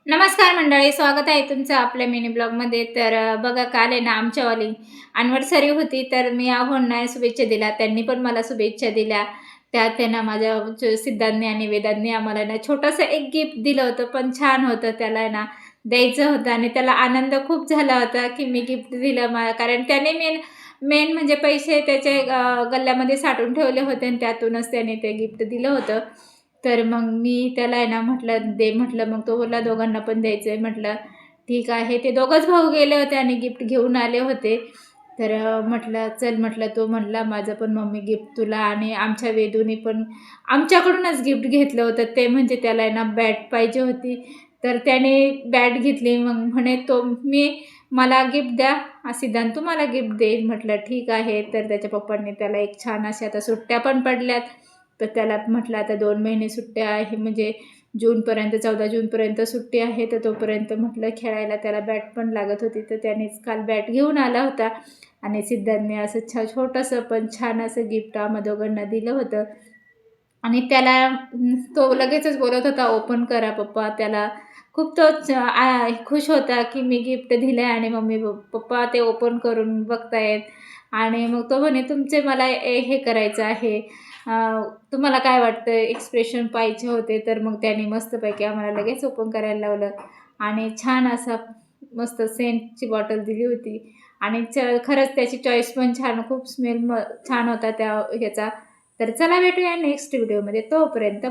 नमस्कार मंडळी, स्वागत आहे तुमचं आपल्या मिनी ब्लॉगमध्ये. तर बघा, काल आहे ना आमच्यावाली अॅनिव्हर्सरी होती. तर मी आहोंना शुभेच्छा दिल्या, त्यांनी पण मला शुभेच्छा दिल्या. त्यात त्यांना माझ्या सिद्धांतने आणि वेदांनी आम्हाला ना छोटंसं एक गिफ्ट दिलं होतं, पण छान होतं. त्याला आहे ना द्यायचं होतं आणि त्याला आनंद खूप झाला होता की मी गिफ्ट दिलं. कारण त्याने मेन मेन म्हणजे पैसे त्याचे गल्ल्यामध्ये साठवून ठेवले होते आणि त्यातूनच त्याने ते गिफ्ट दिलं होतं. तर मग मी त्याला आहे ना म्हटलं दे, म्हटलं. मग तो बोलला दोघांना पण द्यायचं आहे. म्हटलं ठीक आहे. ते दोघंच भाऊ गेले होते आणि गिफ्ट घेऊन आले होते. तर म्हटलं चल, म्हटलं तो म्हटला माझं पण मम्मी गिफ्ट तुला. आणि आमच्या वेदूने पण आमच्याकडूनच गिफ्ट घेतलं होतं. ते म्हणजे त्याला आहे ना बॅट पाहिजे होती. तर त्याने बॅट घेतली. मग म्हणे तो मला गिफ्ट द्या, सिद्धांत तुम्हाला गिफ्ट देईल. म्हटलं ठीक आहे. तर त्याच्या पप्पांनी त्याला एक छान अशा आता सुट्ट्या पण पडल्यात. तर त्याला म्हटलं आता 2 महिने सुट्ट्या आहे, म्हणजे जूनपर्यंत 14 जूनपर्यंत सुट्टी आहे. तर तोपर्यंत म्हटलं खेळायला त्याला बॅट पण लागत होती. तर त्यानेच काल बॅट घेऊन आला होता आणि सिद्धांतने असं छोटंसं पण छान असं गिफ्ट आम्हा दोघांना दिलं होतं. आणि त्याला तो लगेचच बोलत होता ओपन करा पप्पा. त्याला खूप तो खुश होता की मी गिफ्ट दिलं आहे आणि मम्मी पप्पा ते ओपन करून बघतायत. आणि मग तो म्हणे तुमचे मला हे करायचं आहे, तुम्हाला काय वाटतं, एक्सप्रेशन पाहिजे होते. तर मग त्याने मस्तपैकी आम्हाला लगेच ओपन करायला लावलं आणि छान असा मस्त सेंटची बॉटल दिली होती. आणि खरंच त्याची चॉईस पण छान, खूप स्मेल छान होता त्या ह्याचा. तर चला भेटूया नेक्स्ट व्हिडिओमध्ये. तोपर्यंत